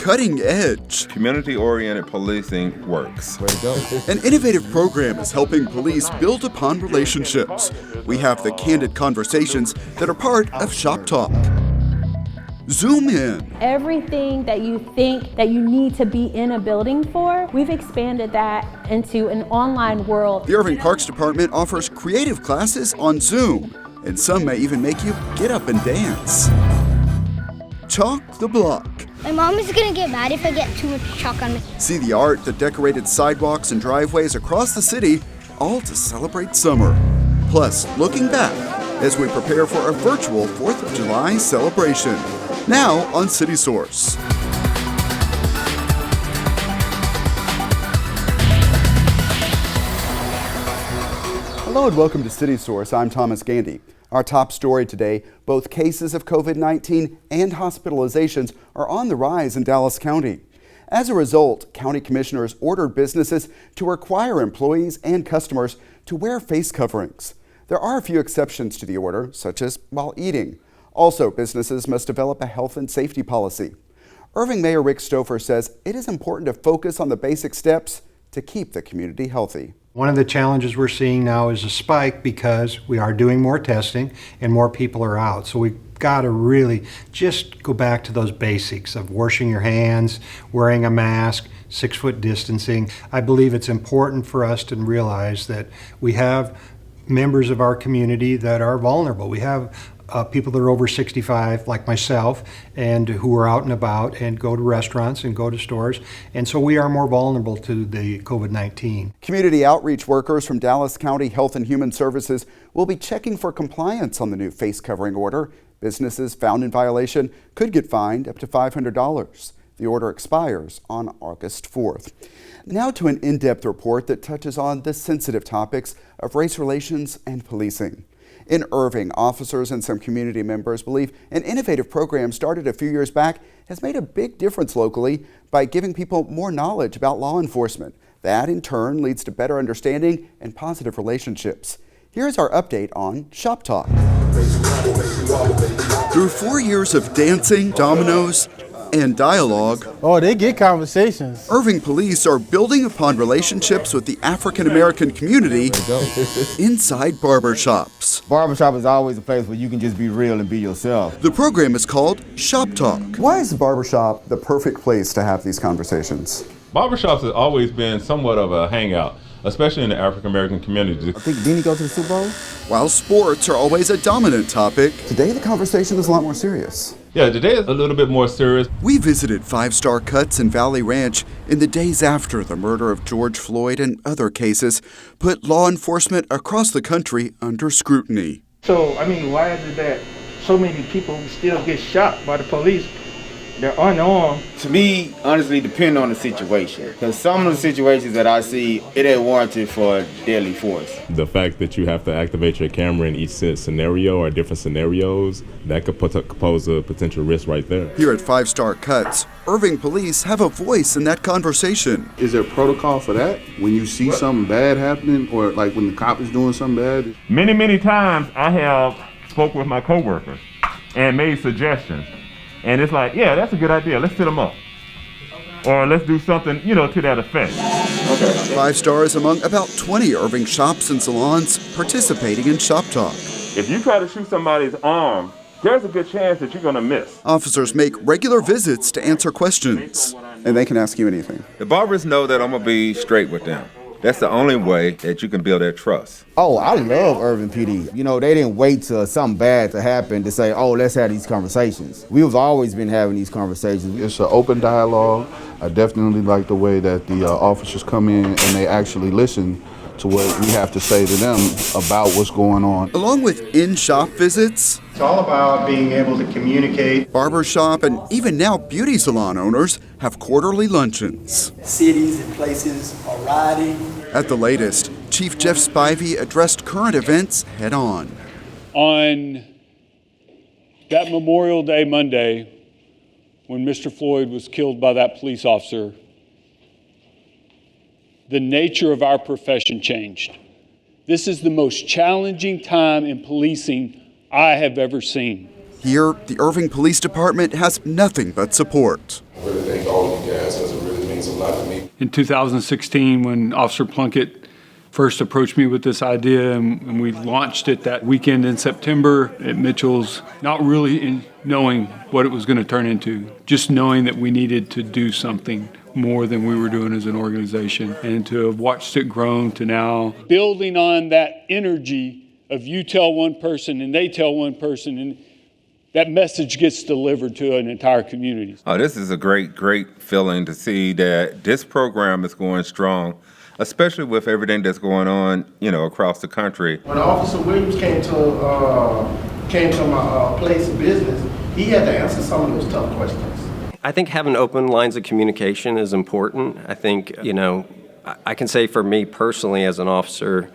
cutting edge. Community-oriented policing works. Way to go. An innovative program is helping police build upon relationships. We have the candid conversations that are part of Shop Talk. Zoom in. Everything that you think that you need to be in a building for, we've expanded that into an online world. The Irving Parks Department offers creative classes on Zoom, and some may even make you get up and dance. Chalk the block. My mom is gonna get mad if I get too much chalk on me. See the art, the decorated sidewalks and driveways across the city, all to celebrate summer. Plus, looking back as we prepare for a virtual 4th of July celebration. Now on City Source. Hello and welcome to City Source. I'm Thomas Gandy. Our top story today, both cases of COVID-19 and hospitalizations are on the rise in Dallas County. As a result, county commissioners ordered businesses to require employees and customers to wear face coverings. There are a few exceptions to the order, such as while eating. Also, businesses must develop a health and safety policy. Irving Mayor Rick Stouffer says it is important to focus on the basic steps to keep the community healthy. One of the challenges we're seeing now is a spike because we are doing more testing and more people are out. So we've got to really just go back to those basics of washing your hands, wearing a mask, 6-foot distancing. I believe it's important for us to realize that we have members of our community that are vulnerable. We have people that are over 65, like myself, and who are out and about and go to restaurants and go to stores. And so we are more vulnerable to the COVID-19. Community outreach workers from Dallas County Health and Human Services will be checking for compliance on the new face covering order. Businesses found in violation could get fined up to $500. The order expires on August 4th. Now to an in-depth report that touches on the sensitive topics of race relations and policing. In Irving, officers and some community members believe an innovative program started a few years back has made a big difference locally by giving people more knowledge about law enforcement. That, in turn, leads to better understanding and positive relationships. Here's our update on Shop Talk. Through 4 years of dancing, dominoes, and dialogue, They get conversations. Irving Police are building upon relationships with the African American community inside barbershops. Barbershop is always a place where you can just be real and be yourself. The program is called Shop Talk. Why is the barbershop the perfect place to have these conversations? Barbershops has always been somewhat of a hangout, especially in the African American community. I think, didn't he go to the Super Bowl? While sports are always a dominant topic, today the conversation is a lot more serious. Yeah, today is a little bit more serious. We visited 5-Star Cuts and Valley Ranch in the days after the murder of George Floyd and other cases put law enforcement across the country under scrutiny. So, why is it that so many people still get shot by the police? They're unarmed. To me, honestly, depend on the situation. Because some of the situations that I see, it ain't warranted for deadly force. The fact that you have to activate your camera in each scenario or different scenarios, that could pose a potential risk right there. Here at 5-Star Cuts, Irving Police have a voice in that conversation. Is there protocol for that? When you see something bad happening, or like when the cop is doing something bad? Many times I have spoke with my coworkers and made suggestions. And it's like, yeah, that's a good idea. Let's sit them up. Or let's do something, to that effect. 5-Star is among about 20 Irving shops and salons participating in Shop Talk. If you try to shoot somebody's arm, there's a good chance that you're going to miss. Officers make regular visits to answer questions. And they can ask you anything. The barbers know that I'm going to be straight with them. That's the only way that you can build that trust. Oh, I love Irving PD. They didn't wait till something bad to happen to say, let's have these conversations. We've always been having these conversations. It's an open dialogue. I definitely like the way that the officers come in and they actually listen to what we have to say to them about what's going on. Along with in-shop visits, It's all about being able to communicate. barbershop and even now beauty salon owners have quarterly luncheons. Cities and places are riding. At the latest, Chief Jeff Spivey addressed current events head on. On that Memorial Day Monday, when Mr. Floyd was killed by that police officer, the nature of our profession changed. This is the most challenging time in policing I have ever seen. Here, the Irving Police Department has nothing but support. I really thank all lot to me. In 2016, when Officer Plunkett first approached me with this idea, and we launched it that weekend in September at Mitchell's, not really knowing what it was going to turn into, just knowing that we needed to do something more than we were doing as an organization, and to have watched it grow to now. Building on that energy of you tell one person and they tell one person, and that message gets delivered to an entire community. Oh, this is a great feeling to see that this program is going strong, especially with everything that's going on, across the country. When Officer Williams came to my place of business, he had to answer some of those tough questions. I think having open lines of communication is important. I think, I can say for me personally as an officer,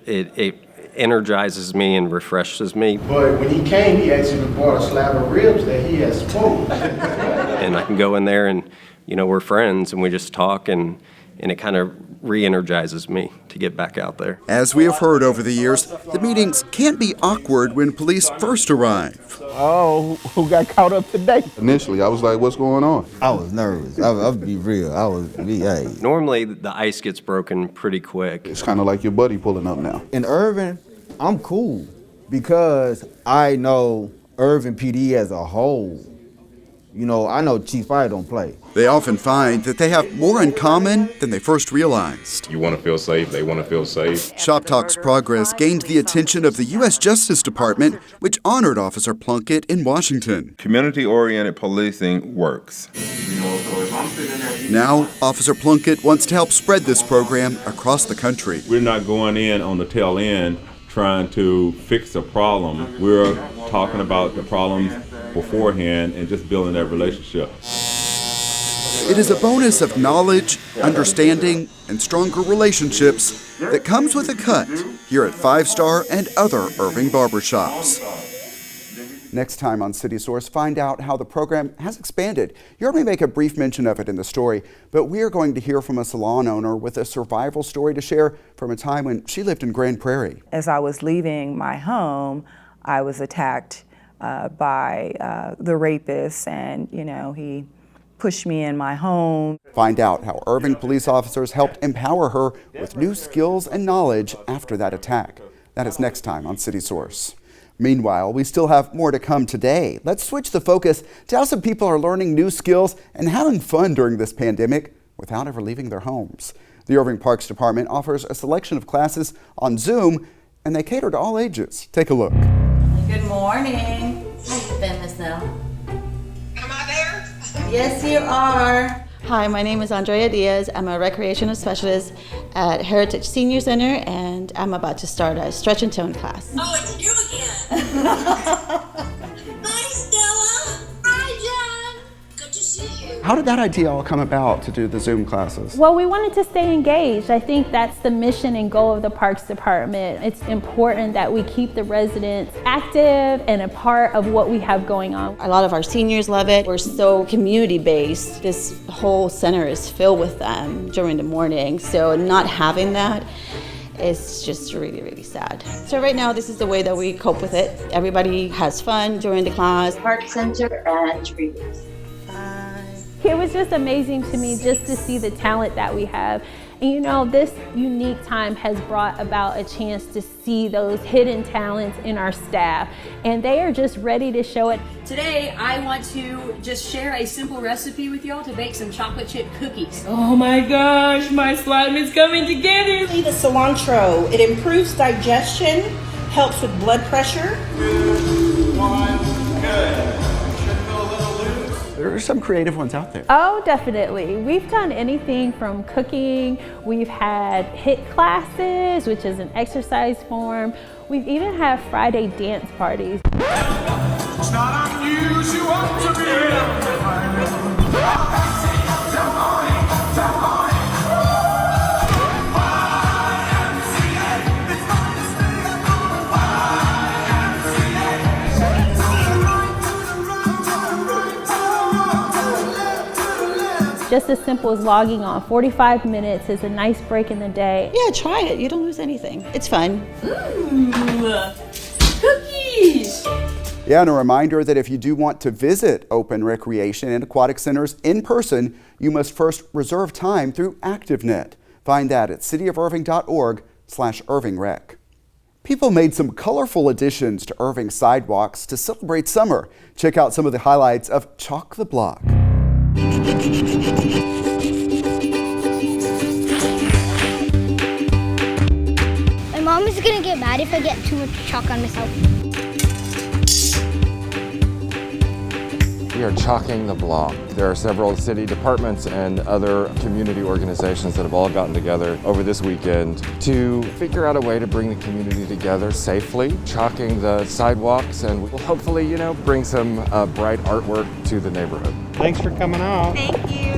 it energizes me and refreshes me. But when he came, he actually brought a slab of ribs that he had smoked. And I can go in there and, we're friends and we just talk, and it kind of re-energizes me to get back out there. As we have heard over the years, the meetings can't be awkward when police first arrive. Oh, who got caught up today? Initially, I was like, what's going on? I was nervous. I'll be real. Normally, the ice gets broken pretty quick. It's kind of like your buddy pulling up now. In Irving, I'm cool because I know Irving PD as a whole. I know Chief Fire don't play. They often find that they have more in common than they first realized. You want to feel safe, they want to feel safe. Shop Talk's progress gained the attention of the U.S. Justice Department, which honored Officer Plunkett in Washington. Community-oriented policing works. Now, Officer Plunkett wants to help spread this program across the country. We're not going in on the tail end trying to fix a problem. We're talking about the problems beforehand and just building that relationship. It is a bonus of knowledge, understanding, and stronger relationships that comes with a cut here at 5 Star and other Irving barbershops. Next time on City Source, find out how the program has expanded. You heard me make a brief mention of it in the story, but we are going to hear from a salon owner with a survival story to share from a time when she lived in Grand Prairie. As I was leaving my home, I was attacked by the rapist, and he pushed me in my home. Find out how Irving police officers helped empower her with new skills and knowledge after that attack. That is next time on City Source. Meanwhile, we still have more to come today. Let's switch the focus to how some people are learning new skills and having fun during this pandemic without ever leaving their homes. The Irving Parks Department offers a selection of classes on Zoom, and they cater to all ages. Take a look. Good morning. How you been, Miss Nell? Am I there? Yes, you are. Hi, my name is Andrea Diaz. I'm a recreational specialist at Heritage Senior Center, and I'm about to start a stretch and tone class. Oh, it's you again. Hi, Stella. Hi, John. Good to see you. How did that idea all come about to do the Zoom classes? Well, we wanted to stay engaged. I think that's the mission and goal of the Parks Department. It's important that we keep the residents active and a part of what we have going on. A lot of our seniors love it. We're so community-based. This whole center is filled with them during the morning, so not having that is just really, really sad. So right now, this is the way that we cope with it. Everybody has fun during the class. Park Center and trees. It was just amazing to me just to see the talent that we have. And this unique time has brought about a chance to see those hidden talents in our staff, and they are just ready to show it. Today, I want to just share a simple recipe with y'all to bake some chocolate chip cookies. Oh my gosh, my slime is coming together. The cilantro, it improves digestion, helps with blood pressure. 2, 1, good. There are some creative ones out there. Oh, definitely. We've done anything from cooking. We've had HIIT classes, which is an exercise form. We've even had Friday dance parties. It's not unusual to be Just as simple as logging on. 45 minutes is a nice break in the day. Yeah, try it. You don't lose anything. It's fun. Ooh, cookies! Yeah, and a reminder that if you do want to visit open recreation and aquatic centers in person, you must first reserve time through ActiveNet. Find that at cityofirving.org/IrvingRec. People made some colorful additions to Irving sidewalks to celebrate summer. Check out some of the highlights of Chalk the Block. My mom is gonna get mad if I get too much chalk on myself. We are chalking the block. There are several city departments and other community organizations that have all gotten together over this weekend to figure out a way to bring the community together safely, chalking the sidewalks, and we'll hopefully, bring some bright artwork to the neighborhood. Thanks for coming out. Thank you.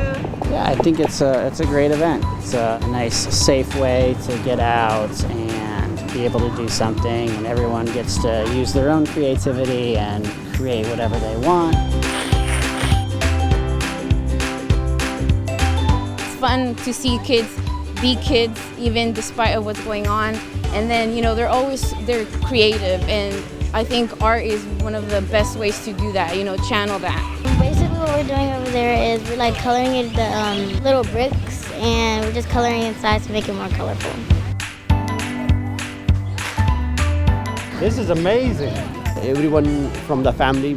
Yeah, I think it's a great event. It's a nice, safe way to get out and be able to do something, and everyone gets to use their own creativity and create whatever they want. Fun to see kids be kids even despite of what's going on, and then they're creative, and I think art is one of the best ways to do that, channel that. Basically what we're doing over there is we're like coloring it the little bricks, and we're just coloring inside to make it more colorful. This is amazing. Everyone from the family,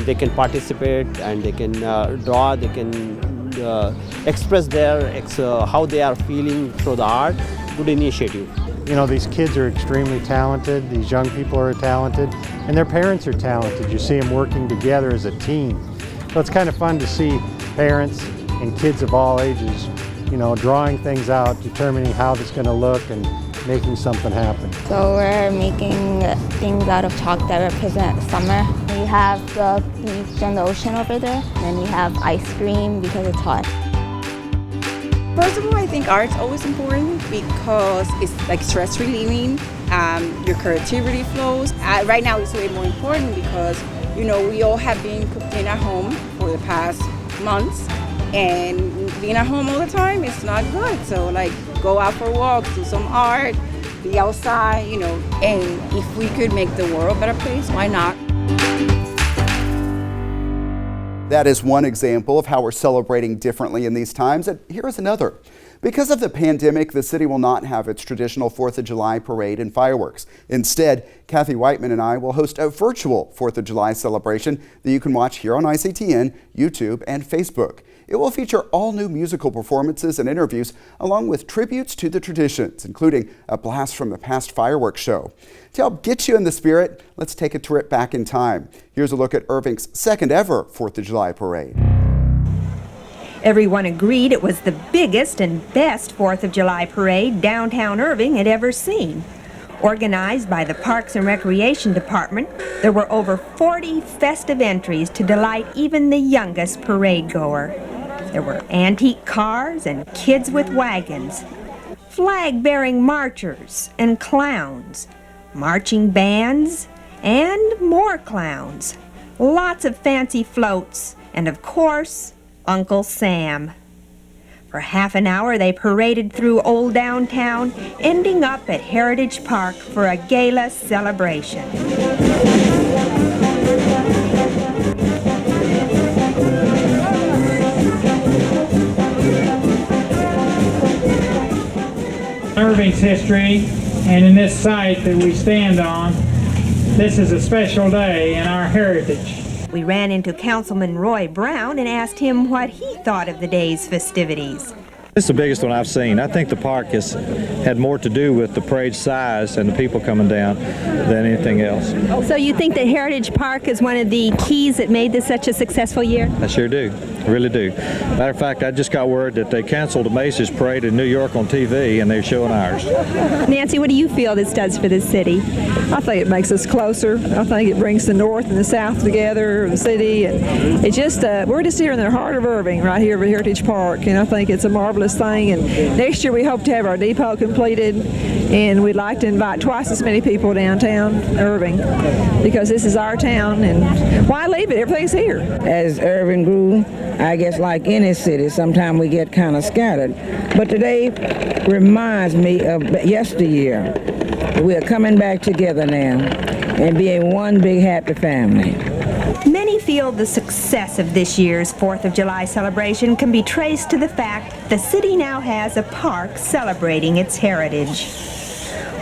they can participate and they can draw, they can express how they are feeling through the art. Good initiative. These kids are extremely talented, these young people are talented, and their parents are talented. You see them working together as a team. So it's kind of fun to see parents and kids of all ages, drawing things out, determining how this is going to look and making something happen. So we're making things out of chalk that represent summer. We have the beach and the ocean over there, and then we have ice cream because it's hot. First of all, I think art's always important because it's like stress relieving, your creativity flows. Right now it's way more important because, we all have been cooking at home for the past months, and being at home all the time is not good. So go out for walks, do some art, be outside, and if we could make the world a better place, why not? That is one example of how we're celebrating differently in these times, and here is another. Because of the pandemic, the city will not have its traditional 4th of July parade and fireworks. Instead, Kathy Whiteman and I will host a virtual 4th of July celebration that you can watch here on ICTN, YouTube, and Facebook. It will feature all new musical performances and interviews, along with tributes to the traditions, including a blast from the past fireworks show. To help get you in the spirit, let's take a trip back in time. Here's a look at Irving's second ever 4th of July parade. Everyone agreed it was the biggest and best 4th of July parade downtown Irving had ever seen. Organized by the Parks and Recreation Department, there were over 40 festive entries to delight even the youngest parade goer. There were antique cars and kids with wagons, flag-bearing marchers and clowns, marching bands and more clowns, lots of fancy floats, and of course, Uncle Sam. For half an hour, they paraded through old downtown, ending up at Heritage Park for a gala celebration. Irving's history, and in this site that we stand on, this is a special day in our heritage. We ran into Councilman Roy Brown and asked him what he thought of the day's festivities. This is the biggest one I've seen. I think the park has had more to do with the parade size and the people coming down than anything else. So you think that Heritage Park is one of the keys that made this such a successful year? I sure do. I really do. Matter of fact, I just got word that they canceled the Macy's parade in New York on TV and they're showing ours. Nancy, what do you feel this does for this city? I think it makes us closer. I think it brings the North and the South together, the city, and it's just, we're just here in the heart of Irving, right here at Heritage Park, and I think it's a marvelous thing. And next year we hope to have our depot completed, and we'd like to invite twice as many people downtown Irving, because this is our town, and why leave it? Everything's here. As Irving grew, I guess like any city, sometimes we get kind of scattered. But today reminds me of yesteryear. We are coming back together now. and be one big happy family. Many feel the success of this year's 4th of July celebration can be traced to the fact the city now has a park celebrating its heritage.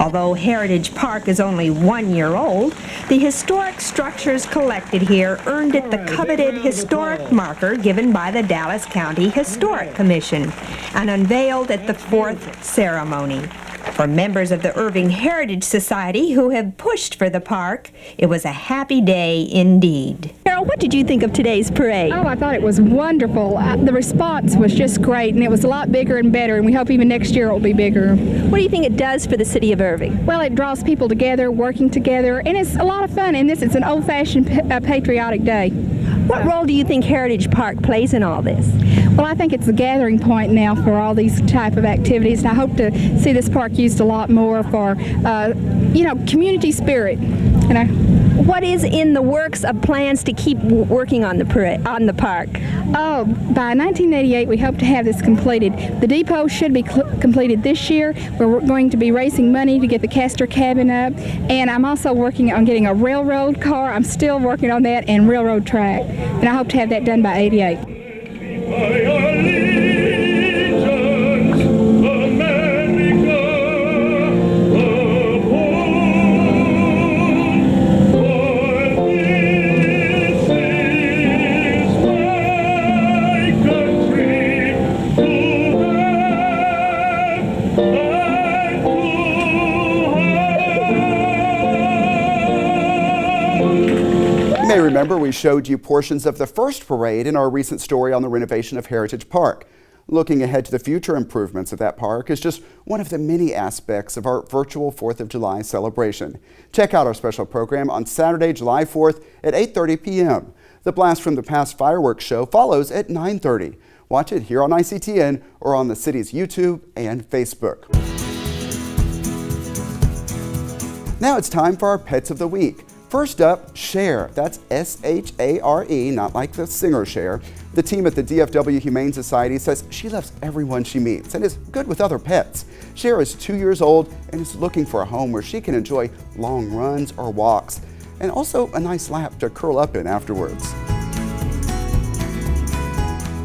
Although Heritage Park is only 1 year old, the historic structures collected here earned it the coveted historic marker given by the Dallas County Historic Commission and unveiled at the 4th ceremony. For members of the Irving Heritage Society who have pushed for the park, it was a happy day indeed. Carol, what did you think of today's parade? Oh, I thought it was wonderful. The response was just great, and it was a lot bigger and better, and we hope even next year it will be bigger. What do you think it does for the city of Irving? Well, it draws people together, working together, and it's a lot of fun, and this is an old-fashioned patriotic day. What role do you think Heritage Park plays in all this? Well, I think it's a gathering point now for all these type of activities, and I hope to see this park used a lot more for, community spirit. What is in the works of plans to keep working on the park? Oh, by 1988 we hope to have this completed. The depot should be completed this year. We're going to be raising money to get the Castor cabin up, and I'm also working on getting a railroad car. I'm still working on that, and railroad track, and I hope to have that done by 88. You may remember we showed you portions of the first parade in our recent story on the renovation of Heritage Park. Looking ahead to the future improvements of that park is just one of the many aspects of our virtual 4th of July celebration. Check out our special program on Saturday, July 4th at 8:30 p.m. The Blast from the Past fireworks show follows at 9:30. Watch it here on ICTN or on the city's YouTube and Facebook. Now it's time for our Pets of the Week. First up, Cher. That's S-H-A-R-E, not like the singer Cher. The team at the DFW Humane Society says she loves everyone she meets and is good with other pets. Cher is 2 years old and is looking for a home where she can enjoy long runs or walks, and also a nice lap to curl up in afterwards.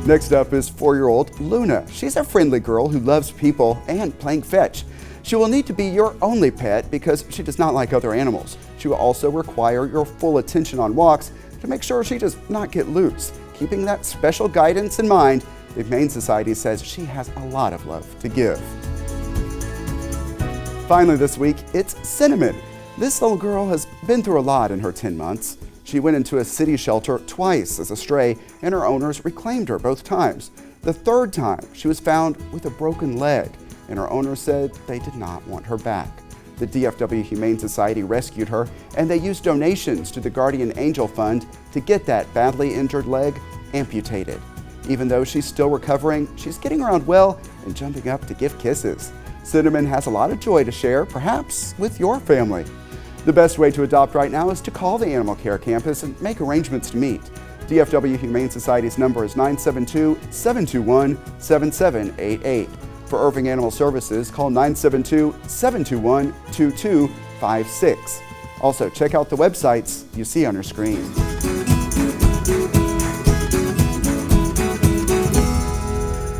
Next up is 4-year-old Luna. She's a friendly girl who loves people and playing fetch. She will need to be your only pet because she does not like other animals. She will also require your full attention on walks to make sure she does not get loose. Keeping that special guidance in mind, the Humane Society says she has a lot of love to give. Finally this week, it's Cinnamon. This little girl has been through a lot in her 10 months. She went into a city shelter twice as a stray, and her owners reclaimed her both times. The third time, she was found with a broken leg, and her owner said they did not want her back. The DFW Humane Society rescued her, and they used donations to the Guardian Angel Fund to get that badly injured leg amputated. Even though she's still recovering, she's getting around well and jumping up to give kisses. Cinnamon has a lot of joy to share, perhaps with your family. The best way to adopt right now is to call the Animal Care Campus and make arrangements to meet. DFW Humane Society's number is 972-721-7788. For Irving Animal Services, call 972-721-2256. Also, check out the websites you see on your screen.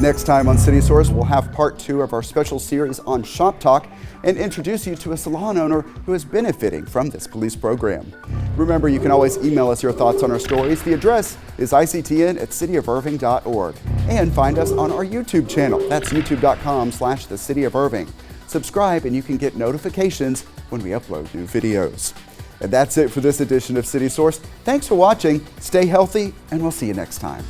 Next time on City Source, we'll have part 2 of our special series on Shop Talk and introduce you to a salon owner who is benefiting from this police program. Remember, you can always email us your thoughts on our stories. The address is ictn@cityofirving.org. And find us on our YouTube channel. That's youtube.com/thecityofirving. Subscribe and you can get notifications when we upload new videos. And that's it for this edition of City Source. Thanks for watching, stay healthy, and we'll see you next time.